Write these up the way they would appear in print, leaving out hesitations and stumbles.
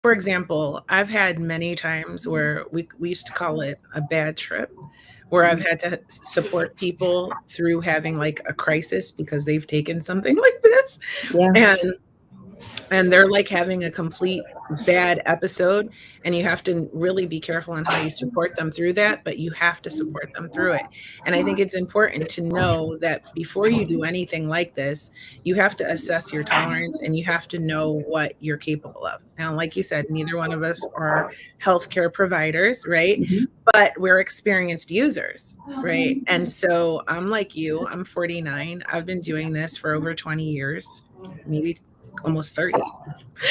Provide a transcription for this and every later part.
for example, I've had many times where we used to call it a bad trip, where I've had to support people through having like a crisis because they've taken something like this. Yeah. And they're like having a complete bad episode, and you have to really be careful on how you support them through that, but you have to support them through it. And I think it's important to know that before you do anything like this, you have to assess your tolerance and you have to know what you're capable of. Now, like you said, neither one of us are healthcare providers, right? Mhm. But we're experienced users, right? And so I'm like you, I'm 49. I've been doing this for over 20 years, maybe almost 30.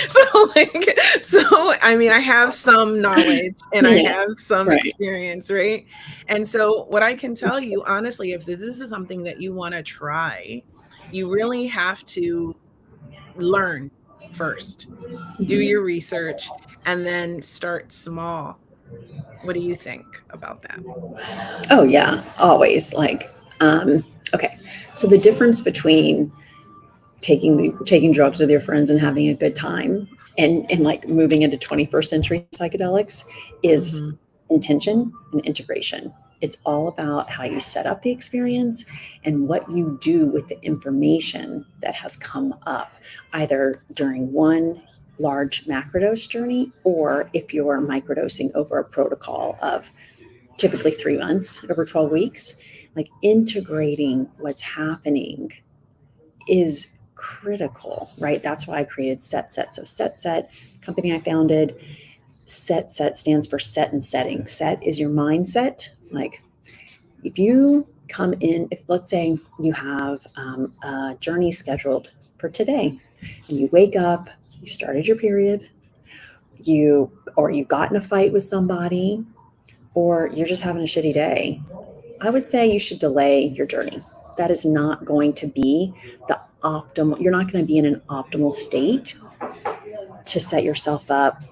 So like, so I mean, I have some knowledge and I Yeah. have some Right. experience, right? And so what I can tell you honestly, if this is something that you want to try, you really have to learn first, do Mhm. your research, and then start small. What do you think about that? Oh yeah, always. Okay. So the difference between taking drugs with your friends and having a good time and like moving into 21st century psychedelics is Mm-hmm. intention and integration. It's all about how you set up the experience and what you do with the information that has come up, either during one large macrodose journey or if you're microdosing over a protocol of typically 3 months over 12 weeks. Like integrating what's happening is critical, right? That's why I created SetSet. So SetSet, company I founded, SetSet stands for set and setting. Set is your mindset. Like if you come in, if let's say you have a journey scheduled for today, and you wake up, you started your period, you got in a fight with somebody, or you're just having a shitty day, I would say you should delay your journey. That is not going to be the optimal, you're not going to be in an optimal state to set yourself up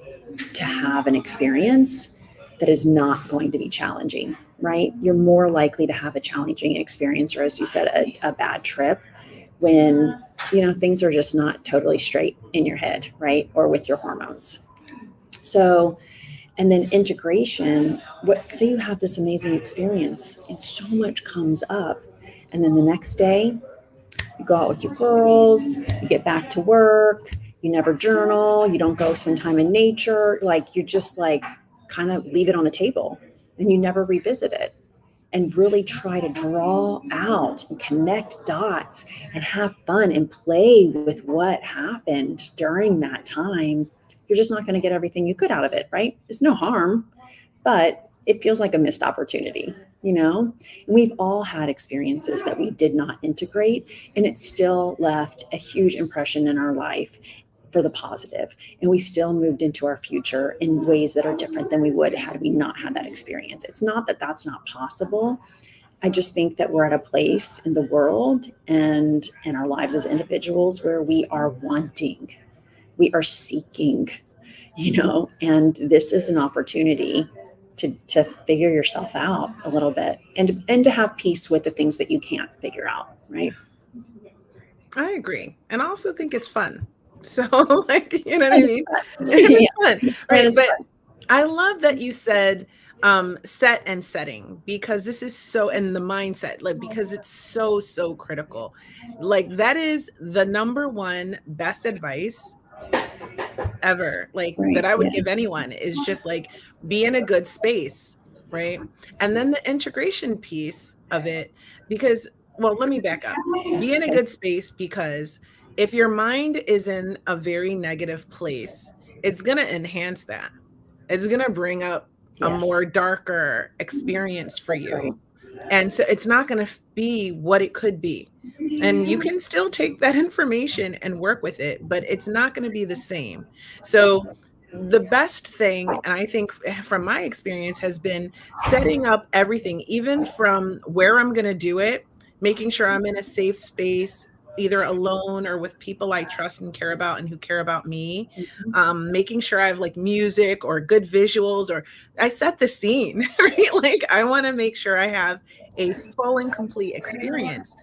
to have an experience that is not going to be challenging, right? You're more likely to have a challenging experience, or as you said, a bad trip when things are just not totally straight in your head, right? Or with your hormones. So, and then integration, what say you have this amazing experience and so much comes up, and then the next day you go out with your girls, you get back to work, you never journal, you don't go spend time in nature, like you just like kind of leave it on the table and you never revisit it and really try to draw out and connect dots and have fun and play with what happened during that time. You're just not going to get everything you could out of it, right? There's no harm, but it feels like a missed opportunity, you know? And we've all had experiences that we did not integrate, and it still left a huge impression in our life for the positive. And we still moved into our future in ways that are different than we would had we not had that experience. It's not that that's not possible. I just think that we're at a place in the world and in our lives as individuals where we are wanting, we are seeking, and this is an opportunity to figure yourself out a little bit and to have peace with the things that you can't figure out, right? I agree. And I also think it's fun. So like, you know what I And it's mean? fun. And Yeah, it's fun, and right? it's But fun. I love that you said set and setting, because this is so, and the mindset, like, because it's so, so critical. Like that is the number one best advice ever, like that Right. I would Yeah. give anyone, is just like be in a good space, right? And then the integration piece of it, because, well, let me back up. Be in a Okay. good space because if your mind is in a very negative place, it's going to enhance that. It's going to bring up a Yes. more darker experience for That's right. you. And so it's not going to be what it could be. And you can still take that information and work with it, but it's not going to be the same. So the best thing, and I think from my experience, has been setting up everything, even from where I'm going to do it, making sure I'm in a safe space, either alone or with people I trust and care about and who care about me. Making sure I have like music or good visuals, or I set the scene, right? Like I want to make sure I have a full and complete experience.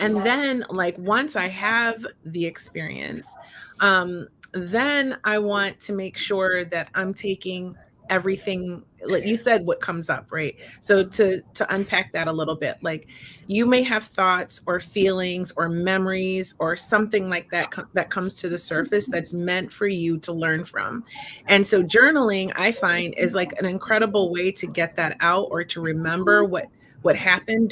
And then like once I have the experience, um then I want to make sure that I'm taking everything, like you said, what comes up, right? So to unpack that a little bit, like you may have thoughts or feelings or memories or something like that that comes to the surface that's meant for you to learn from. And so journaling, I find, is like an incredible way to get that out or to remember what happened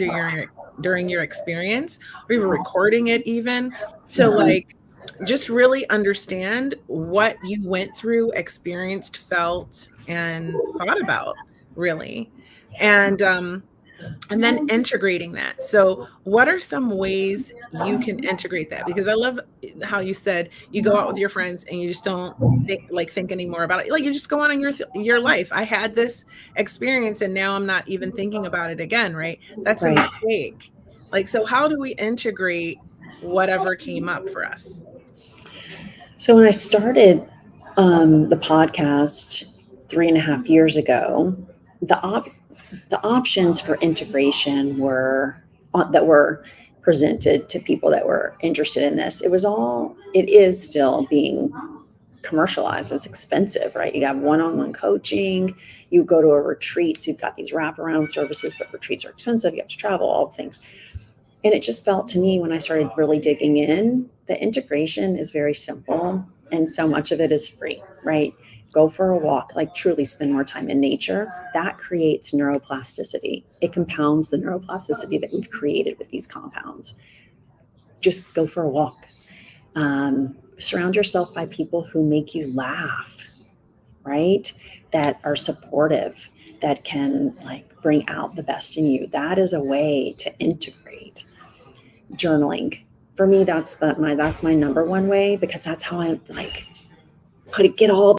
during your experience, or even recording it, even to Mhm. like just really understand what you went through, experienced, felt, and thought about, really. And then integrating that. So, what are some ways you can integrate that? Because I love how you said you go out with your friends and you just don't think anymore about it. Like you just go on in your life. I had this experience and now I'm not even thinking about it again, right? That's a Right. mistake. Like, so how do we integrate whatever came up for us? So when I started the podcast 3.5 years ago, the the options for integration were that were presented to people that were interested in this. It is still being commercialized. It's expensive, right? You have one-on-one coaching, you go to a retreat, so you've got these wraparound services, but retreats are expensive, you have to travel, all the things. And it just felt to me when I started really digging in, the integration is very simple and so much of it is free, right? Go for a walk, like truly spend more time in nature. That creates neuroplasticity. It compounds the neuroplasticity that we've created with these compounds. Just go for a walk. Surround yourself by people who make you laugh, right? That are supportive, that can like bring out the best in you. That is a way to integrate. Journaling for me, that's my number one way, because that's how I like get all